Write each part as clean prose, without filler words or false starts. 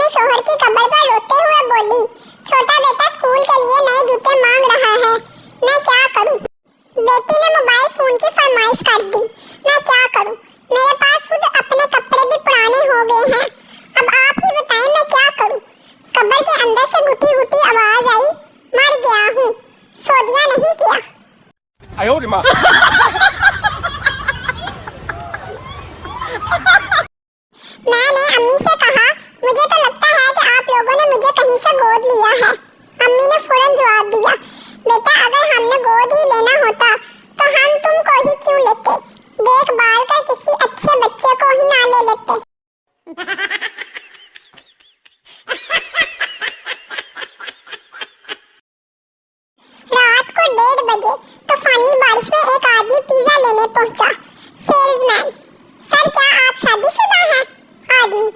शौहर की कब्र पर रोते हुए बोली, छोटा बेटा स्कूल के लिए नए जूते मांग रहा है, मैं क्या करूं? बेटी ने मोबाइल फोन की फरमाइश कर दी, मैं क्या करूं? मेरे पास खुद अपने कपड़े भी पुराने हो गए हैं, अब आप ही बताएं मैं क्या करूं? कब्र के अंदर से घुटी घुटी आवाज आई, मर गया हूं, सो दिया नहीं किया। मैंने अम्मी से कहा, मुझे तो लगता है कि आप लोगों ने मुझे कहीं से गोद लिया है। अम्मी ने फौरन जवाब दिया, बेटा अगर हमने गोद ही लेना होता तो हम तुमको ही क्यों लेते? देखभाल कर किसी अच्छे बच्चे को ही ना ले लेते। रात को 1:30 बजे तूफानी बारिश में एक आदमी पिज्जा लेने पहुंचा। सेल्समैन, सर क्या आप शादीशुदा हैं? आदमी,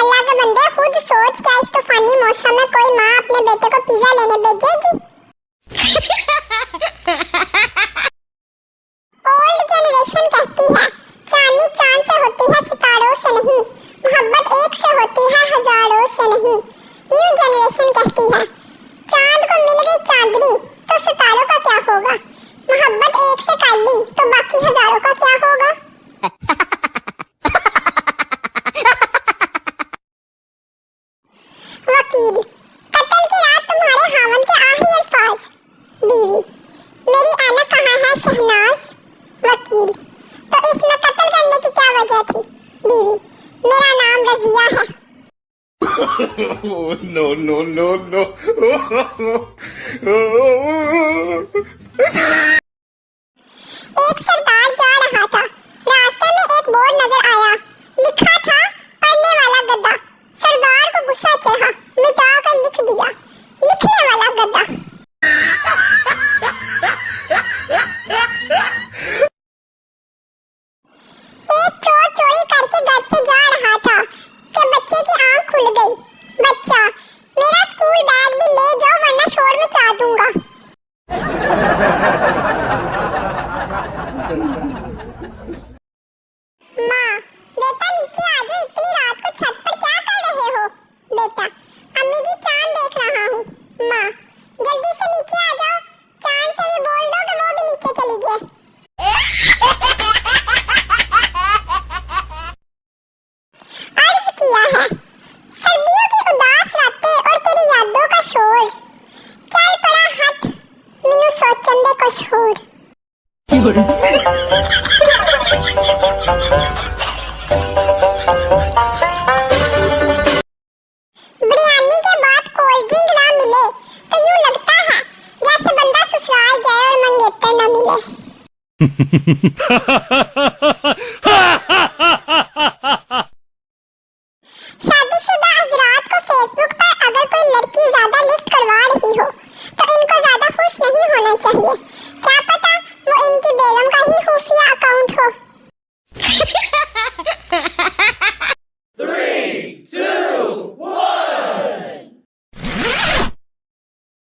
अल्लाह के बंदे खुद सोच, क्या इस तूफानी मौसम में कोई माँ अपने बेटे को पिज्जा लेने भेजेगी? ओल्ड जनरेशन कहती है, चांदनी चांद से होती है सितारों से नहीं, मोहब्बत एक से होती है हजारों से नहीं। न्यू जनरेशन कहती है, चांद को मिल गई चांदनी तो सितारों का क्या होगा? मोहब्बत एक से कर ली तो बाकी हजारों का क्या होगा? वकील, कत्ल की रात तुम्हारे हावन के आखिरी अल्फाज। बीवी, मेरी ऐनक कहाँ है शहनाज? वकील, तो इसमें कत्ल करने की क्या वजह थी? बीवी, मेरा नाम रजिया है। No, no, no, no. एक सरदार जा रहा था, रास्ते में एक बोर्ड नजर आया, लिखा था पढ़ने वाला गधा। सरदार को गुस्सा चढ़ा, मिटा कर लिख दिया, लिखने वाला गधा। एक चोर चोरी करके घर से जा रहा था कि बच्चे की आंख खुल गई। बच्चा, मेरा स्कूल बैग भी ले जाओ वरना शोर मचा दूंगा। माँ, बेटा नीचे आ जाओ, इतनी रात को छत पर क्या कर रहे हो? बेटा, अम्मी जी चांद देख रहा हूँ। माँ, जल्दी से नीचे आ जाओ, चांद से भी बोल दो कि वो भी नीचे चली जाए। अर्ज किया है, सर्दियों की उदास रातें और तेरी यादों का शोर, चल पड़ा हट मिनू सोचन दे कुछ होर। बिरयानी के बाद कोल्ड ड्रिंक ना मिले तो यूं लगता है जैसे बंदा ससुराल जाए और मंगेतर ना मिले।